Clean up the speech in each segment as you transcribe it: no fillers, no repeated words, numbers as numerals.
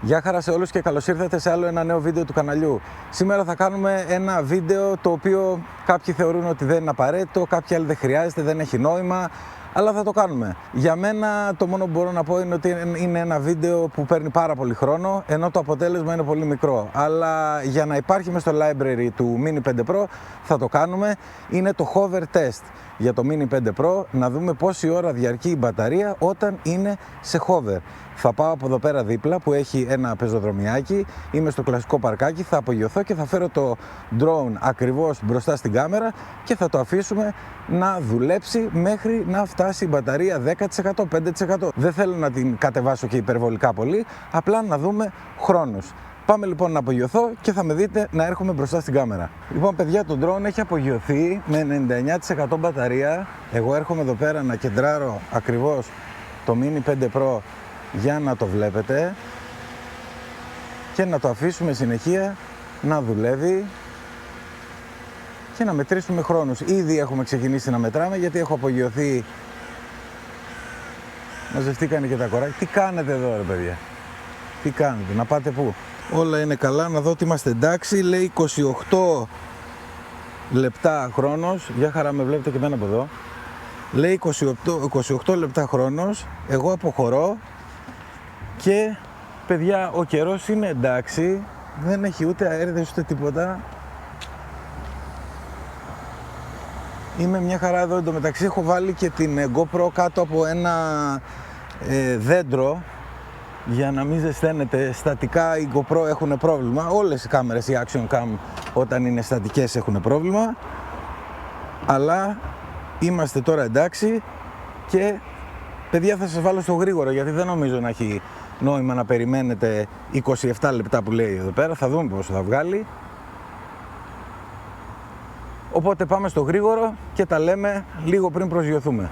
Γεια χαρά σε όλους και καλώς ήρθατε σε άλλο ένα νέο βίντεο του καναλιού. Σήμερα θα κάνουμε ένα βίντεο το οποίο κάποιοι θεωρούν ότι δεν είναι απαραίτητο, κάποιοι άλλοι δεν χρειάζεται, δεν έχει νόημα, αλλά θα το κάνουμε. Για μένα το μόνο που μπορώ να πω είναι ότι είναι ένα βίντεο που παίρνει πάρα πολύ χρόνο, ενώ το αποτέλεσμα είναι πολύ μικρό. Αλλά για να υπάρχει μες στο library του Mini 5 Pro θα το κάνουμε. Είναι το hover test για το Mini 5 Pro, να δούμε πόση ώρα διαρκεί η μπαταρία όταν είναι σε hover. Θα πάω από εδώ πέρα δίπλα που έχει ένα πεζοδρομιάκι, είμαι στο κλασικό παρκάκι, θα απογειωθώ και θα φέρω το drone ακριβώς μπροστά στην κάμερα και θα το αφήσουμε να δουλέψει μέχρι να φτάσει η μπαταρία 10%, 5%. Δεν θέλω να την κατεβάσω και υπερβολικά πολύ, απλά να δούμε χρόνους. Πάμε λοιπόν να απογειωθώ και θα με δείτε να έρχομαι μπροστά στην κάμερα. Λοιπόν παιδιά, το drone έχει απογειωθεί με 99% μπαταρία. Εγώ έρχομαι εδώ πέρα να κεντράρω ακριβώς το Mini 5 Pro για να το βλέπετε και να το αφήσουμε συνεχεία να δουλεύει και να μετρήσουμε χρόνους. Ήδη έχουμε ξεκινήσει να μετράμε γιατί έχω απογειωθεί. Μαζευτήκανε και τα κοράκια. Τι κάνετε εδώ ρε παιδιά? Τι κάνετε? Να πάτε πού? Όλα είναι καλά, να δω ότι είμαστε εντάξει. Λέει 28 λεπτά χρόνος. Για χαρά με βλέπετε και εμένα από εδώ. Λέει 28 λεπτά χρόνος. Εγώ αποχωρώ. Και παιδιά, ο καιρός είναι εντάξει. Δεν έχει ούτε αέριδες ούτε τίποτα. Είμαι μια χαρά εδώ. Εντωμεταξύ έχω βάλει και την GoPro κάτω από ένα δέντρο για να μην ζεσταίνεται. Στατικά οι GoPro έχουν πρόβλημα. Όλες οι κάμερες, οι Action Cam όταν είναι στατικές έχουν πρόβλημα. Αλλά είμαστε τώρα εντάξει. Και παιδιά, θα σας βάλω στο γρήγορο γιατί δεν νομίζω να έχει νόημα να περιμένετε 27 λεπτά που λέει εδώ πέρα. Θα δούμε πόσο θα βγάλει. Οπότε πάμε στο γρήγορο και τα λέμε λίγο πριν προσγειωθούμε.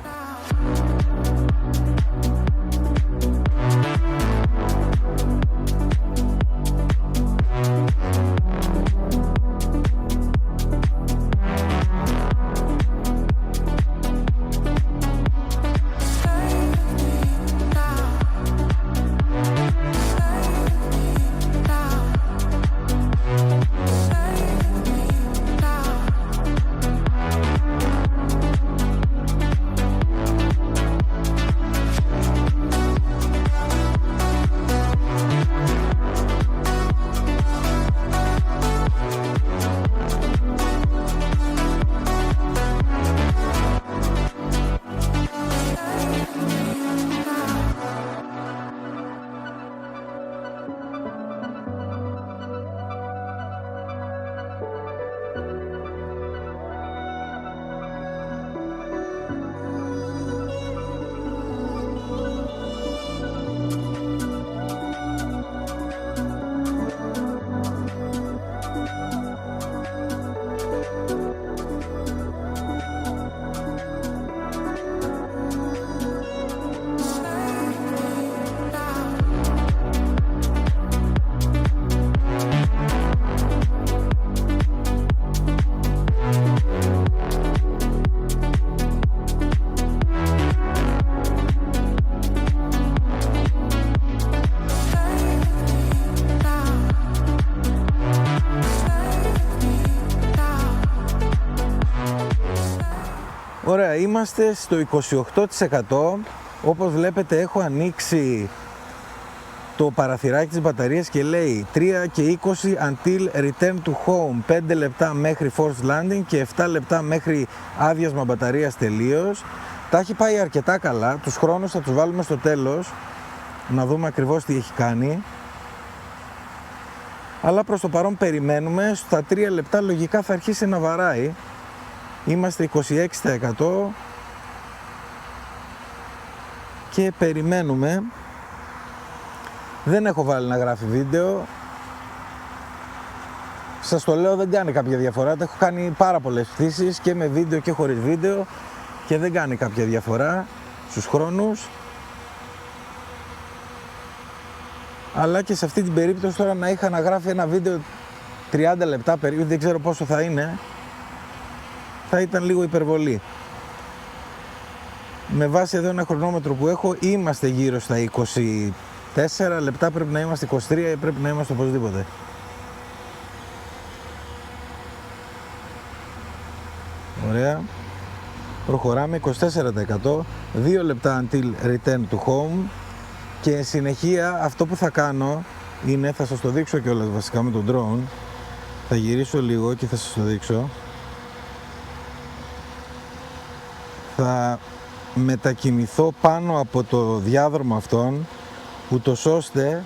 Ωραία, είμαστε στο 28%. Όπως βλέπετε έχω ανοίξει το παραθυράκι της μπαταρίας και λέει 3 και 20 until return to home, 5 λεπτά μέχρι forced landing και 7 λεπτά μέχρι άδειασμα μπαταρίας τελείως. Τα έχει πάει αρκετά καλά, τους χρόνους θα τους βάλουμε στο τέλος να δούμε ακριβώς τι έχει κάνει. Αλλά προς το παρόν περιμένουμε, στα 3 λεπτά λογικά θα αρχίσει να βαράει. Είμαστε 26% και περιμένουμε. Δεν έχω βάλει να γράφει βίντεο. Σας το λέω, δεν κάνει κάποια διαφορά. Τα έχω κάνει πάρα πολλές πτήσεις και με βίντεο και χωρίς βίντεο και δεν κάνει κάποια διαφορά στους χρόνους. Αλλά και σε αυτή την περίπτωση τώρα να είχα να γράφει ένα βίντεο 30 λεπτά περίπου, δεν ξέρω πόσο θα είναι, θα ήταν λίγο υπερβολή. Με βάση εδώ ένα χρονόμετρο που έχω, είμαστε γύρω στα 4 λεπτά πρέπει να είμαστε, 23 πρέπει να είμαστε οπωσδήποτε. Ωραία. Προχωράμε 24%, 2 λεπτά until return to home και συνεχεία αυτό που θα κάνω είναι, θα σας το δείξω κιόλας βασικά με τον drone, θα γυρίσω λίγο και θα σας το δείξω. Θα μετακινηθώ πάνω από το διάδρομο αυτόν, ούτως ώστε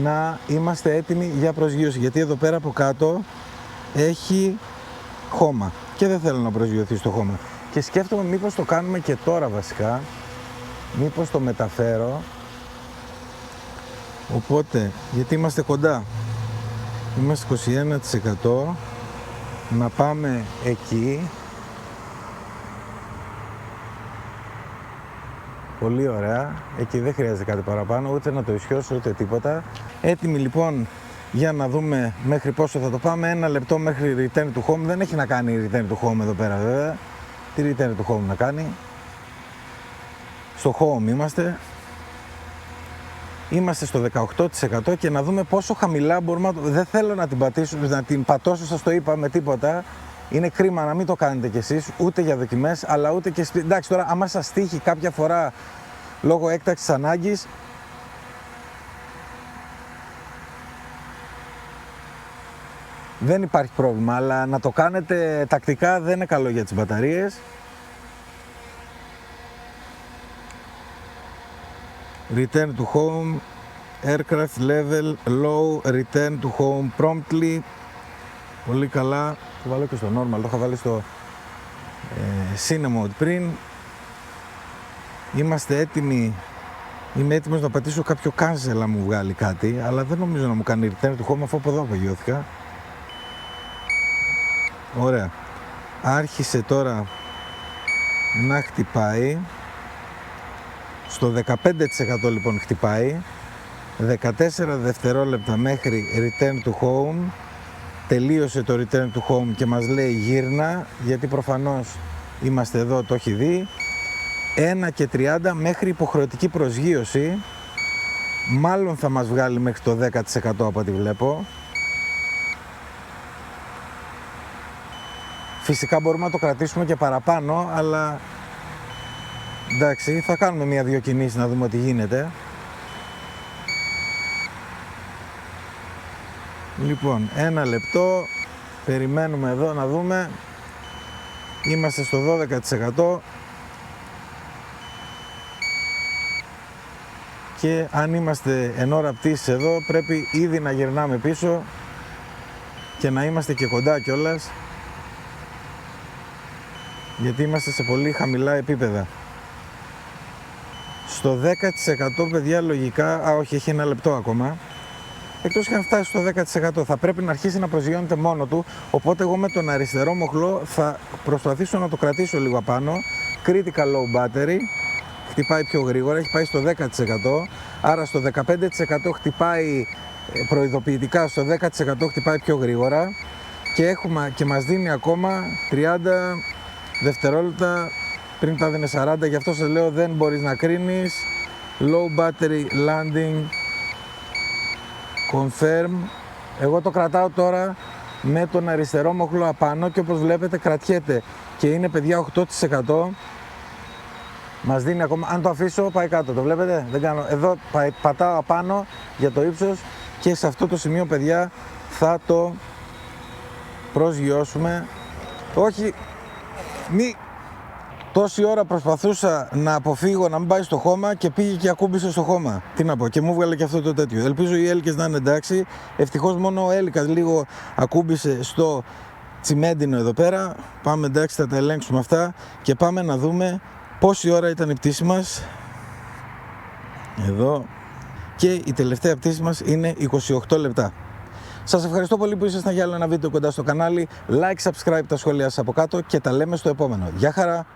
να είμαστε έτοιμοι για προσγείωση, γιατί εδώ πέρα από κάτω έχει χώμα και δεν θέλω να προσγειωθεί στο χώμα και σκέφτομαι μήπως το κάνουμε και τώρα βασικά, μήπως το μεταφέρω, οπότε γιατί είμαστε κοντά, είμαστε 21%, να πάμε εκεί. Πολύ ωραία, εκεί δεν χρειάζεται κάτι παραπάνω, ούτε να το ισιώσω ούτε τίποτα. Έτοιμοι λοιπόν για να δούμε μέχρι πόσο θα το πάμε. 1 λεπτό μέχρι return to home, δεν έχει να κάνει return to home εδώ πέρα βέβαια. Τι return to home να κάνει? Στο home είμαστε. Είμαστε στο 18% και να δούμε πόσο χαμηλά μπορούμε να... Δεν θέλω να την πατήσω, να την πατώσω, σας το είπα, με τίποτα. Είναι κρίμα να μην το κάνετε κι εσείς, ούτε για δοκιμές, αλλά ούτε και... Εντάξει, τώρα, άμα σας τύχει κάποια φορά λόγω έκτακτης ανάγκης, δεν υπάρχει πρόβλημα, αλλά να το κάνετε τακτικά δεν είναι καλό για τις μπαταρίες. Return to home, aircraft level low, return to home promptly. Πολύ καλά. Το βάλω και στο normal, το είχα βάλει στο Cine mode πριν. Είμαστε έτοιμοι. Είμαι έτοιμος να πατήσω κάποιο cancel να μου βγάλει κάτι, αλλά δεν νομίζω να μου κάνει return to home αφού από εδώ απογειώθηκα. Ωραία. Άρχισε τώρα να χτυπάει. Στο 15% λοιπόν χτυπάει. 14 δευτερόλεπτα μέχρι return to home. Τελείωσε το return to home και μας λέει γύρνα, γιατί προφανώς είμαστε εδώ, το έχει δει. 1:30 μέχρι υποχρεωτική προσγείωση. Μάλλον θα μας βγάλει μέχρι το 10% από ό,τι βλέπω. Φυσικά μπορούμε να το κρατήσουμε και παραπάνω, αλλά εντάξει, θα κάνουμε 1-2 κινήσεις να δούμε τι γίνεται. Λοιπόν, 1 λεπτό, περιμένουμε εδώ να δούμε. Είμαστε στο 12% και αν είμαστε εν ώρα πτήσης εδώ πρέπει ήδη να γυρνάμε πίσω και να είμαστε και κοντά κιόλας, γιατί είμαστε σε πολύ χαμηλά επίπεδα. Στο 10% παιδιά λογικά, όχι, έχει 1 λεπτό ακόμα. Εκτός και αν φτάσει στο 10% θα πρέπει να αρχίσει να προσγειώνεται μόνο του, οπότε εγώ με τον αριστερό μοχλό θα προσπαθήσω να το κρατήσω λίγο απάνω. Critical low battery, χτυπάει πιο γρήγορα, έχει πάει στο 10%, άρα στο 15% χτυπάει προειδοποιητικά, στο 10% χτυπάει πιο γρήγορα και μας δίνει ακόμα 30 δευτερόλεπτα πριν τα δίνει 40, γι' αυτό σας λέω δεν μπορείς να κρίνεις. Low battery landing, confirm. Εγώ το κρατάω τώρα με τον αριστερό μοχλό απάνω και όπως βλέπετε κρατιέται και είναι παιδιά 8%. Μας δίνει ακόμα, αν το αφήσω πάει κάτω, το βλέπετε, δεν κάνω, εδώ πατάω απάνω για το ύψος και σε αυτό το σημείο παιδιά θα το προσγειώσουμε. Όχι, μη... Τόση ώρα προσπαθούσα να αποφύγω να μην πάει στο χώμα και πήγε και ακούμπησε στο χώμα. Τι να πω, και μου βγάλε και αυτό το τέτοιο. Ελπίζω οι έλικες να είναι εντάξει. Ευτυχώς μόνο ο έλικας λίγο ακούμπησε στο τσιμέντινο εδώ πέρα. Πάμε εντάξει, θα τα ελέγξουμε αυτά και πάμε να δούμε πόση ώρα ήταν η πτήση μας. Εδώ. Και η τελευταία πτήση μας είναι 28 λεπτά. Σας ευχαριστώ πολύ που ήσασταν για άλλο ένα βίντεο κοντά στο κανάλι. Like, subscribe, τα σχόλια σας από κάτω και τα λέμε στο επόμενο. Γεια χαρά!